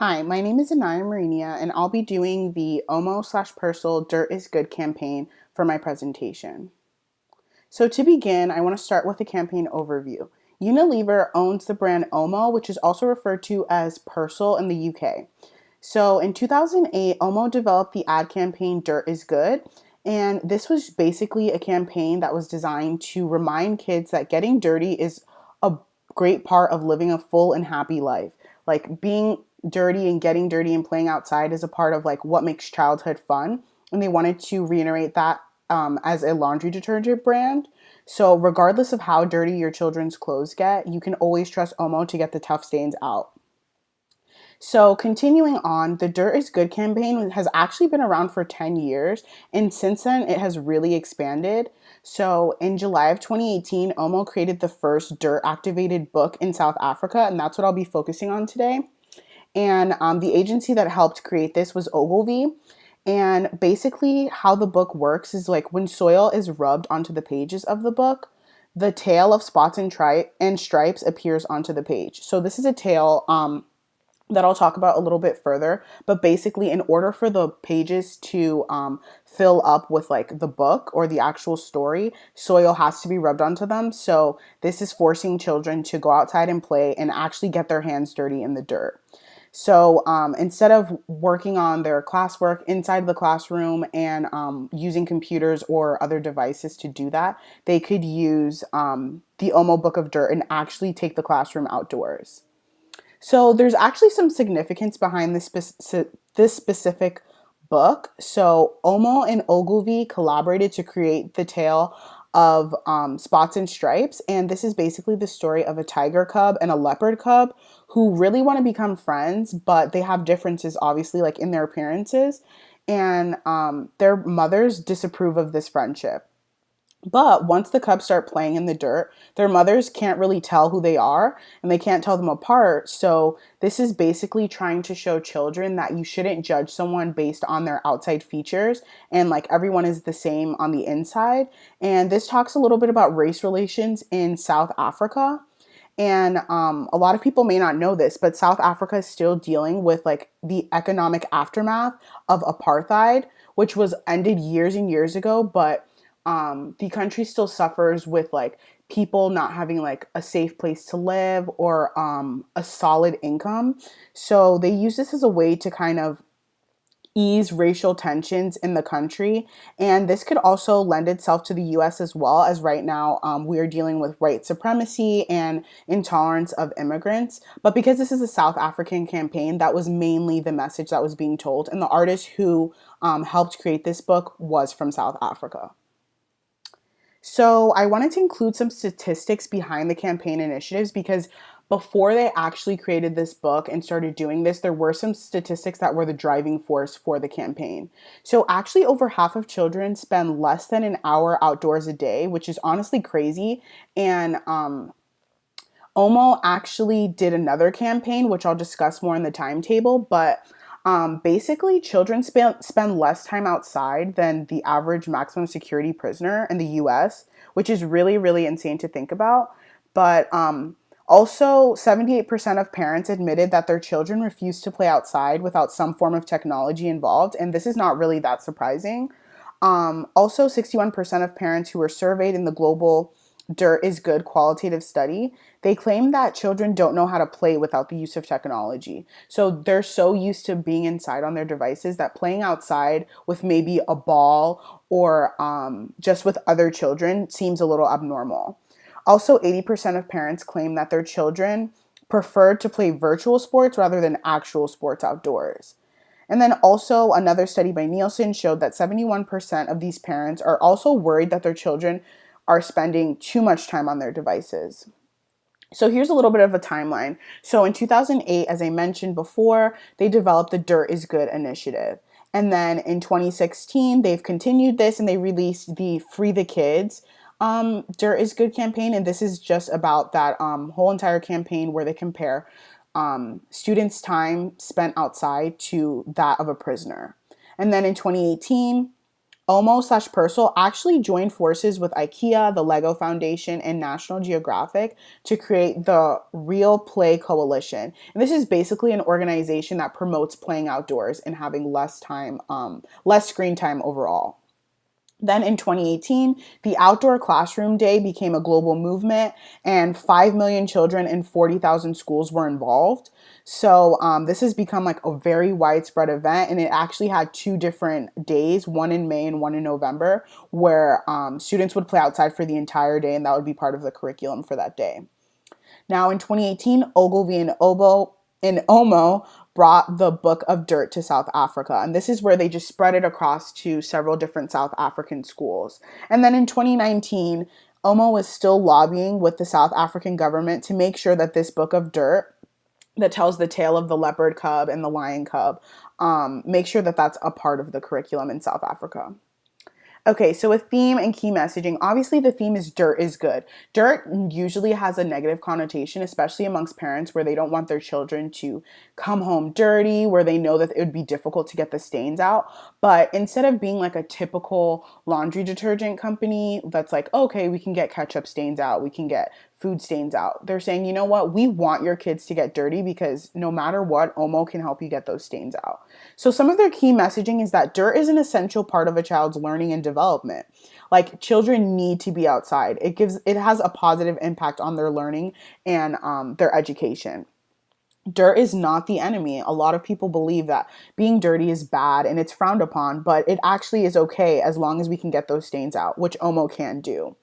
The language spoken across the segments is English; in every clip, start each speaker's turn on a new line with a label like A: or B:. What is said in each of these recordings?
A: Hi, my name is Anaya Marinia, and I'll be doing the OMO/Persil Dirt is Good campaign for my presentation. So to begin, I want to start with a campaign overview. Unilever owns the brand Omo, which is also referred to as Persil in the UK. So in 2008, Omo developed the ad campaign Dirt is Good, and this was basically a campaign that was designed to remind kids that getting dirty is a great part of living a full and happy life. Like being dirty and getting dirty and playing outside is a part of like what makes childhood fun, and they wanted to reiterate that as a laundry detergent brand. So regardless of how dirty your children's clothes get, you can always trust Omo to get the tough stains out. So, continuing on, the Dirt is Good campaign has actually been around for 10 years, and since then it has really expanded. So, in July of 2018, Omo created the first dirt activated book in South Africa, and that's what I'll be focusing on today. And the agency that helped create this was Ogilvy. And basically, how the book works is like when soil is rubbed onto the pages of the book, the tail of spots and stripes appears onto the page. So, this is a tail that I'll talk about a little bit further. But basically, in order for the pages to fill up with like the book or the actual story, soil has to be rubbed onto them. So this is forcing children to go outside and play and actually get their hands dirty in the dirt. So instead of working on their classwork inside the classroom and using computers or other devices to do that, they could use the Omo Book of Dirt and actually take the classroom outdoors. So there's actually some significance behind this specific book. So Omo and Ogilvy collaborated to create the tale of Spots and Stripes, and this is basically the story of a tiger cub and a leopard cub who really want to become friends, but they have differences, obviously, like in their appearances, and their mothers disapprove of this friendship. But once the cubs start playing in the dirt, their mothers can't really tell who they are and they can't tell them apart. So, this is basically trying to show children that you shouldn't judge someone based on their outside features and like everyone is the same on the inside. And this talks a little bit about race relations in South Africa. And a lot of people may not know this, but South Africa is still dealing with like the economic aftermath of apartheid, which was ended years and years ago, but the country still suffers with like people not having like a safe place to live or a solid income. So they use this as a way to kind of ease racial tensions in the country. And this could also lend itself to the US as well, as right now we are dealing with white supremacy and intolerance of immigrants. But because this is a South African campaign, that was mainly the message that was being told. And the artist who helped create this book was from South Africa. So I wanted to include some statistics behind the campaign initiatives because before they actually created this book and started doing this, there were some statistics that were the driving force for the campaign. So actually over half of children spend less than an hour outdoors a day, which is honestly crazy. And Omo actually did another campaign, which I'll discuss more in the timetable, but basically, children spend less time outside than the average maximum security prisoner in the US, which is really, really insane to think about. But also, 78% of parents admitted that their children refuse to play outside without some form of technology involved, and this is not really that surprising. Also, 61% of parents who were surveyed in the global Dirt is Good qualitative study, they claim that children don't know how to play without the use of technology. So they're so used to being inside on their devices that playing outside with maybe a ball or just with other children seems a little abnormal. Also, 80% of parents claim that their children prefer to play virtual sports rather than actual sports outdoors. And then also another study by Nielsen showed that 71% of these parents are also worried that their children are spending too much time on their devices. So here's a little bit of a timeline. So in 2008, as I mentioned before, they developed the Dirt is Good initiative. And then in 2016, they've continued this and they released the Free the Kids Dirt is Good campaign. And this is just about that whole entire campaign where they compare students' time spent outside to that of a prisoner. And then in 2018, Omo slash Persil actually joined forces with IKEA, the Lego Foundation, and National Geographic to create the Real Play Coalition. And this is basically an organization that promotes playing outdoors and having less screen time overall. Then in 2018, the Outdoor Classroom Day became a global movement, and 5 million children in 40,000 schools were involved. So this has become like a very widespread event, and it actually had two different days, one in May and one in November, where students would play outside for the entire day, and that would be part of the curriculum for that day. Now in 2018, Ogilvy and Omo brought the Book of Dirt to South Africa. And this is where they just spread it across to several different South African schools. And then in 2019, Omo was still lobbying with the South African government to make sure that this Book of Dirt that tells the tale of the leopard cub and the lion cub, make sure that that's a part of the curriculum in South Africa. Okay, so with theme and key messaging, obviously the theme is dirt is good. Dirt usually has a negative connotation, especially amongst parents where they don't want their children to come home dirty, where they know that it would be difficult to get the stains out. But instead of being like a typical laundry detergent company that's like, okay, we can get ketchup stains out, we can get food stains out. They're saying, you know what, we want your kids to get dirty because no matter what, Omo can help you get those stains out. So some of their key messaging is that dirt is an essential part of a child's learning and development. Like children need to be outside. It has a positive impact on their learning and their education. Dirt is not the enemy. A lot of people believe that being dirty is bad and it's frowned upon, but it actually is okay as long as we can get those stains out, which Omo can do.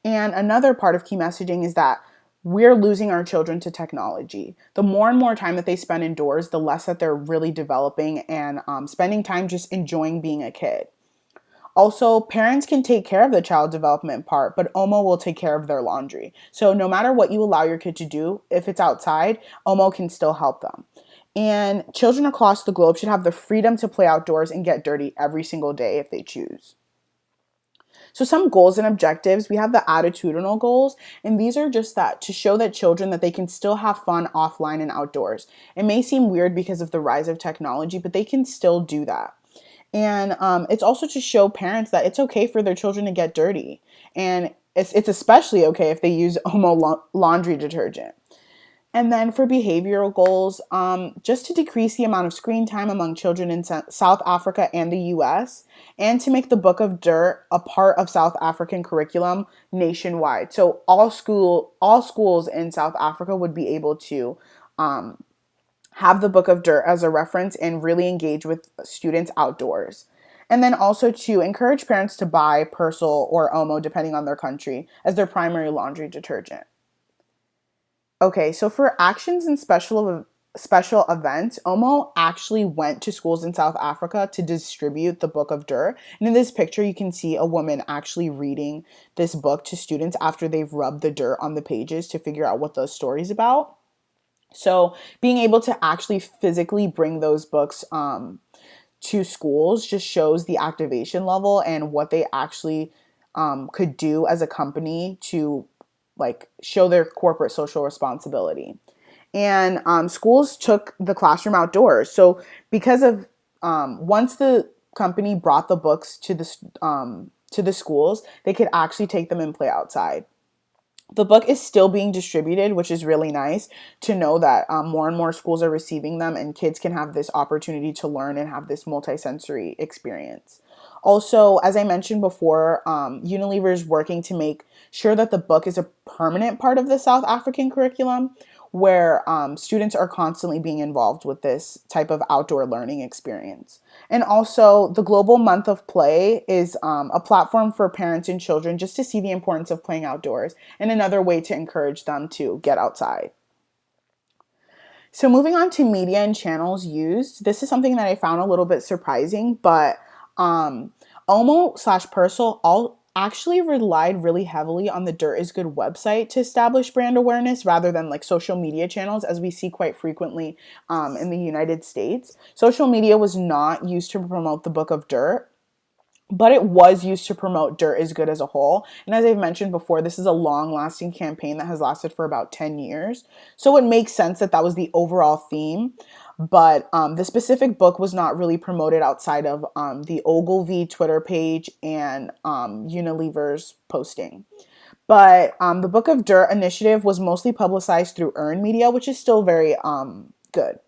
A: And another part of key messaging is that we're losing our children to technology. The more and more time that they spend indoors, the less that they're really developing and spending time just enjoying being a kid. Also, parents can take care of the child development part, but Omo will take care of their laundry. So no matter what you allow your kid to do, if it's outside, Omo can still help them. And children across the globe should have the freedom to play outdoors and get dirty every single day if they choose. So some goals and objectives, we have the attitudinal goals, and these are just that to show that children that they can still have fun offline and outdoors. It may seem weird because of the rise of technology, but they can still do that. And it's also to show parents that it's okay for their children to get dirty. And it's especially okay if they use Omo laundry detergent. And then for behavioral goals, just to decrease the amount of screen time among children in South Africa and the US, and to make the Book of Dirt a part of South African curriculum nationwide. So all schools in South Africa would be able to have the Book of Dirt as a reference and really engage with students outdoors. And then also to encourage parents to buy Persil or Omo, depending on their country, as their primary laundry detergent. Okay, so for actions and special events, Omo actually went to schools in South Africa to distribute the Book of Dirt. And in this picture, you can see a woman actually reading this book to students after they've rubbed the dirt on the pages to figure out what the story's about. So being able to actually physically bring those books to schools just shows the activation level and what they actually could do as a company to like show their corporate social responsibility. And schools took the classroom outdoors. So because of once the company brought the books to the schools, they could actually take them and play outside. The book is still being distributed, which is really nice to know that more and more schools are receiving them and kids can have this opportunity to learn and have this multisensory experience. Also, as I mentioned before, Unilever is working to make sure that the book is a permanent part of the South African curriculum where students are constantly being involved with this type of outdoor learning experience. And also, the Global Month of Play is a platform for parents and children just to see the importance of playing outdoors and another way to encourage them to get outside. So moving on to media and channels used, this is something that I found a little bit surprising, but Omo slash Persil all actually relied really heavily on the Dirt is Good website to establish brand awareness rather than like social media channels, as we see quite frequently in the United States. Social media was not used to promote the Book of Dirt, but it was used to promote Dirt is Good as a whole. And as I've mentioned before, this is a long-lasting campaign that has lasted for about 10 years. So it makes sense that that was the overall theme. but the specific book was not really promoted outside of the Ogilvy Twitter page and Unilever's posting. But the Book of Dirt initiative was mostly publicized through earned media, which is still very good.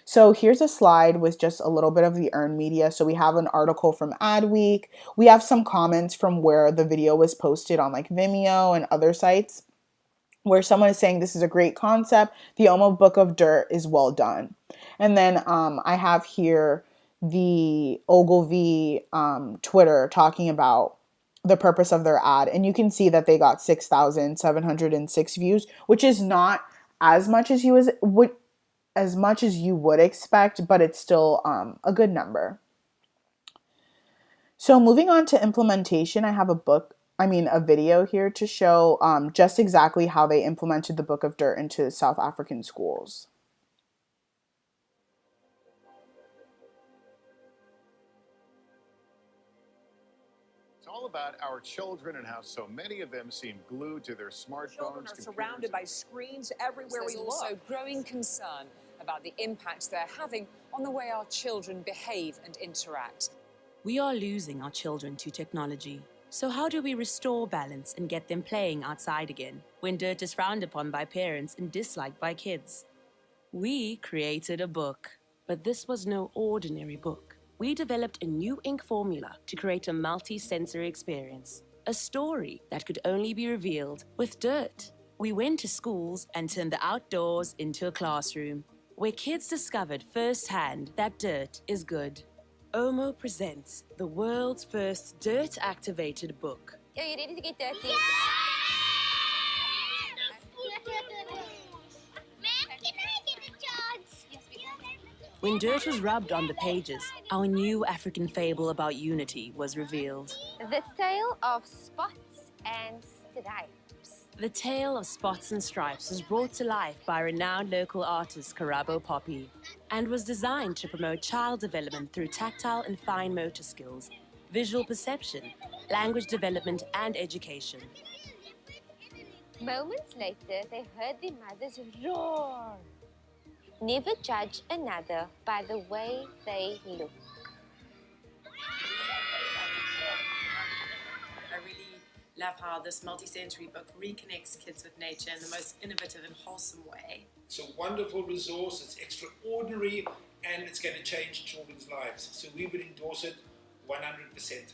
A: So here's a slide with just a little bit of the earned media. So we have an article from Adweek. We have some comments from where the video was posted on like Vimeo and other sites where someone is saying this is a great concept. The Omo Book of Dirt is well done. And then I have here the Ogilvy Twitter talking about the purpose of their ad. And you can see that they got 6,706 views, which is not as much as you would expect, but it's still a good number. So moving on to implementation, I have a video here to show just exactly how they implemented the Book of Dirt into South African schools.
B: It's all about our children and how so many of them seem glued to their smartphones.
C: Children are surrounded by screens everywhere we look.
D: There's also growing concern about the impact they're having on the way our children behave and interact.
E: We are losing our children to technology. So how do we restore balance and get them playing outside again when dirt is frowned upon by parents and disliked by kids? We created a book, but this was no ordinary book. We developed a new ink formula to create a multi-sensory experience, a story that could only be revealed with dirt. We went to schools and turned the outdoors into a classroom, where kids discovered firsthand that dirt is good. Omo presents the world's first dirt-activated book.
F: Are you ready to get dirty?
E: When dirt was rubbed on the pages, our new African fable about unity was revealed.
F: The tale of spots and stripes.
E: The tale of spots and stripes was brought to life by renowned local artist Karabo Poppy and was designed to promote child development through tactile and fine motor skills, visual perception, language development, and education.
F: Moments later, they heard their mothers roar. Never judge another by the way they look.
G: I really love how this multi-sensory book reconnects kids with nature in the most innovative and wholesome way.
H: It's a wonderful resource, it's extraordinary, and it's going to change children's lives. So we would endorse it 100%.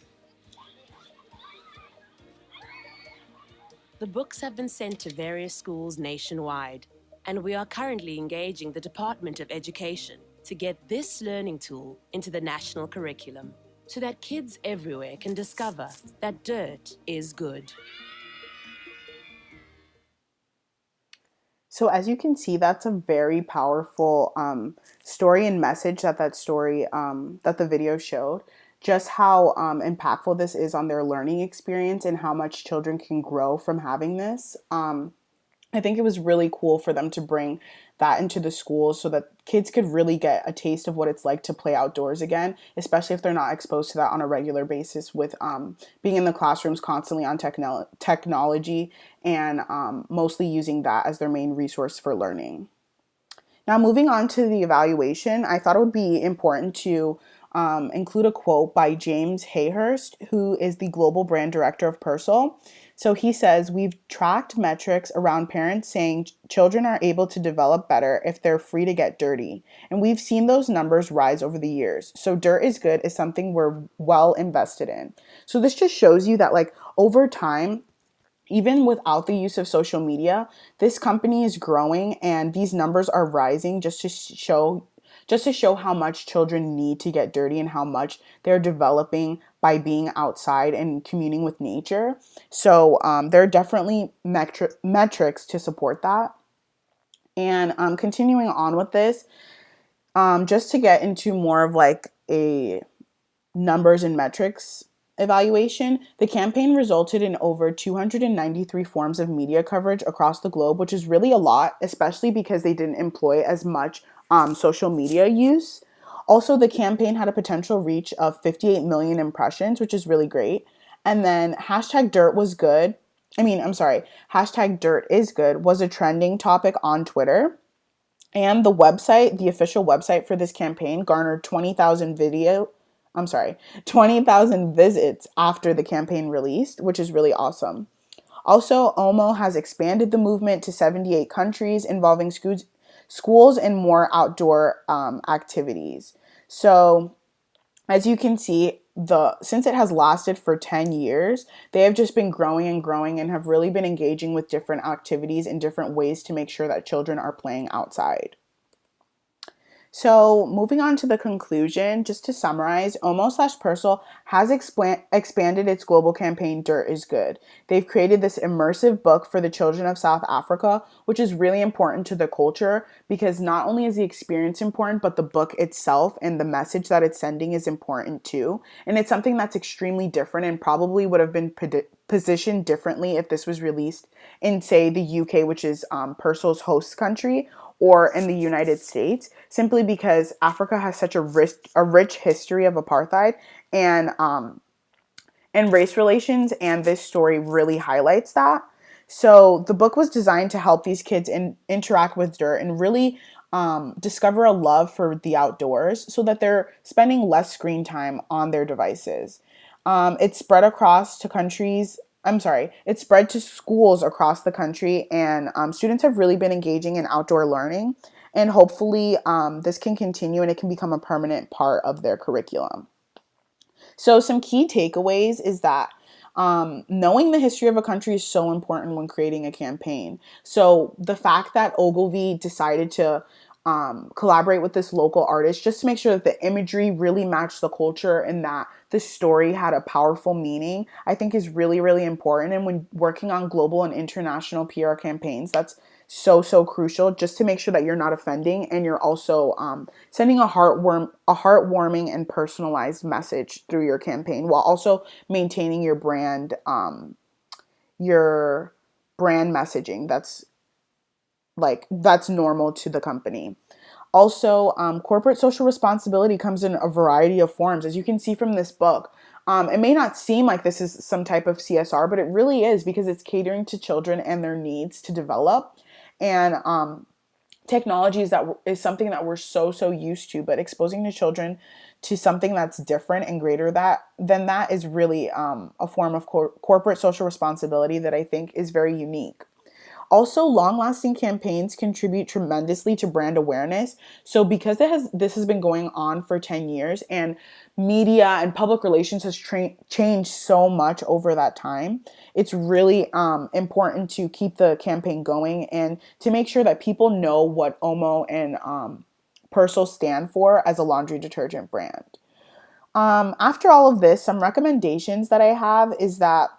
E: The books have been sent to various schools nationwide, and we are currently engaging the Department of Education to get this learning tool into the national curriculum so that kids everywhere can discover that dirt is good.
A: So as you can see, that's a very powerful story and message that the video showed. Just how impactful this is on their learning experience and how much children can grow from having this. I think it was really cool for them to bring that into the schools so that kids could really get a taste of what it's like to play outdoors again, especially if they're not exposed to that on a regular basis with being in the classrooms constantly on technology and mostly using that as their main resource for learning. Now, moving on to the evaluation, I thought it would be important to include a quote by James Hayhurst, who is the global brand director of Persil. So he says, "We've tracked metrics around parents saying children are able to develop better if they're free to get dirty. And we've seen those numbers rise over the years. So dirt is good is something we're well invested in." So this just shows you that like over time, even without the use of social media, this company is growing and these numbers are rising just to show how much children need to get dirty and how much they're developing by being outside and communing with nature. So there are definitely metrics to support that. And continuing on with this, just to get into more of like a numbers and metrics evaluation, the campaign resulted in over 293 forms of media coverage across the globe, which is really a lot, especially because they didn't employ as much social media use. Also, the campaign had a potential reach of 58 million impressions, which is really great. And then hashtag dirt is good was a trending topic on Twitter. And the official website for this campaign garnered 20,000 visits after the campaign released, which is really awesome. Also, OMO has expanded the movement to 78 countries, involving schools and more outdoor activities. So, as you can see, since it has lasted for 10 years, they have just been growing and growing and have really been engaging with different activities and different ways to make sure that children are playing outside. So, moving on to the conclusion, just to summarize, Omo/Persil has expanded its global campaign, Dirt is Good. They've created this immersive book for the children of South Africa, which is really important to the culture because not only is the experience important, but the book itself and the message that it's sending is important too. And it's something that's extremely different and probably would have been positioned differently if this was released in, say, the UK, which is Persil's host country, or in the United States, simply because Africa has such a rich history of apartheid and race relations, and this story really highlights that. So the book was designed to help these kids interact with dirt and really discover a love for the outdoors so that they're spending less screen time on their devices. It's spread across to countries. It's spread to schools across the country, and students have really been engaging in outdoor learning. And hopefully, this can continue and it can become a permanent part of their curriculum. So, some key takeaways is that knowing the history of a country is so important when creating a campaign. So, the fact that Ogilvy decided to collaborate with this local artist just to make sure that the imagery really matched the culture and that the story had a powerful meaning, I think is really, really important. And when working on global and international PR campaigns, that's so crucial just to make sure that you're not offending and you're also sending a heartwarming and personalized message through your campaign while also maintaining your brand messaging that's normal to the company. Also, corporate social responsibility comes in a variety of forms. As you can see from this book, it may not seem like this is some type of CSR, but it really is because it's catering to children and their needs to develop. And technology is something that we're so used to, but exposing the children to something that's different and greater than that is really a form of corporate social responsibility that I think is very unique. Also, long-lasting campaigns contribute tremendously to brand awareness. So because this has been going on for 10 years and media and public relations has changed so much over that time, it's really important to keep the campaign going and to make sure that people know what Omo and Persil stand for as a laundry detergent brand. After all of this, some recommendations that I have is that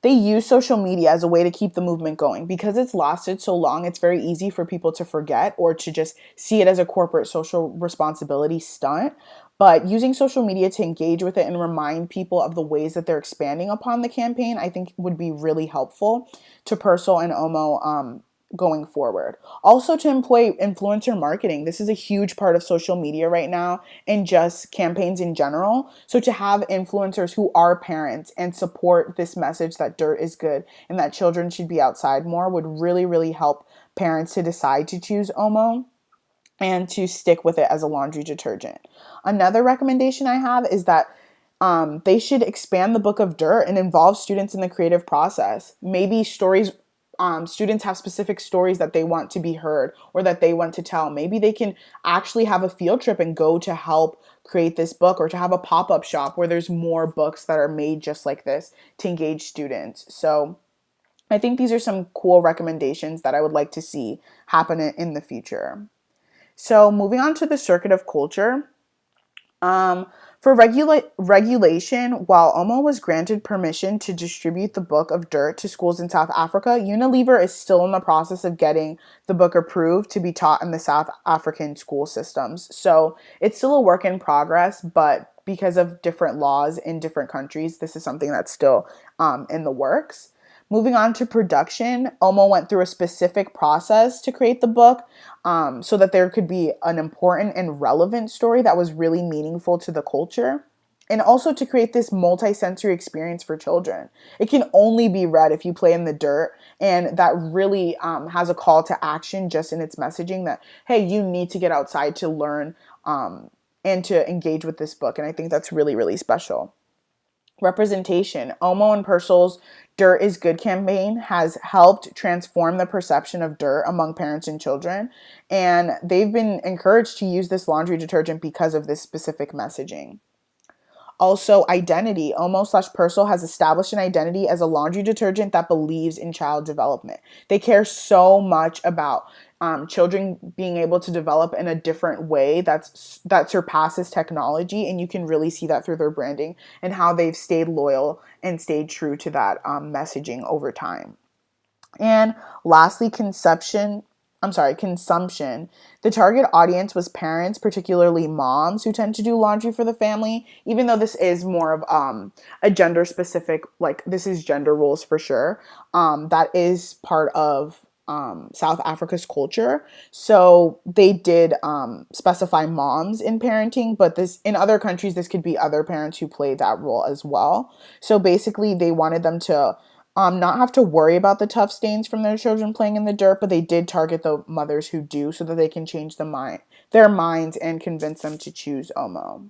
A: they use social media as a way to keep the movement going. Because it's lasted so long, it's very easy for people to forget or to just see it as a corporate social responsibility stunt. But using social media to engage with it and remind people of the ways that they're expanding upon the campaign, I think would be really helpful to Persil and Omo going forward. Also, to employ influencer marketing. This is a huge part of social media right now and just campaigns in general. So to have influencers who are parents and support this message that dirt is good and that children should be outside more would really, really help parents to decide to choose Omo and to stick with it as a laundry detergent. Another recommendation I have is that they should expand the book of dirt and involve students in the creative process. Maybe students have specific stories that they want to be heard or that they want to tell. Maybe they can actually have a field trip and go to help create this book, or to have a pop-up shop where there's more books that are made just like this to engage students. So I think these are some cool recommendations that I would like to see happen in the future. So moving on to the circuit of culture. For regulation, while Omo was granted permission to distribute the Book of Dirt to schools in South Africa, Unilever is still in the process of getting the book approved to be taught in the South African school systems. So it's still a work in progress, but because of different laws in different countries, this is something that's still in the works. Moving on to production, Omo went through a specific process to create the book so that there could be an important and relevant story that was really meaningful to the culture. and also to create this multi-sensory experience for children. It can only be read if you play in the dirt, and that really has a call to action just in its messaging that, hey, you need to get outside to learn and to engage with this book. And I think that's really, really special. Representation. Omo and Persil's Dirt is Good campaign has helped transform the perception of dirt among parents and children. And they've been encouraged to use this laundry detergent because of this specific messaging. Also, identity. Omo/Persil has established an identity as a laundry detergent that believes in child development. They care so much about children being able to develop in a different way that surpasses technology, and you can really see that through their branding and how they've stayed loyal and stayed true to that messaging over time. And lastly, consumption. The target audience was parents, particularly moms, who tend to do laundry for the family, even though this is more of a gender specific, like this is gender roles for sure. That is part of South Africa's culture. So they did specify moms in parenting, but this in other countries, this could be other parents who play that role as well. So basically, they wanted them to not have to worry about the tough stains from their children playing in the dirt, but they did target the mothers who do so that they can change their minds and convince them to choose Omo.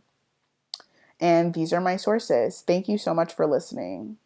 A: And these are my sources. Thank you so much for listening.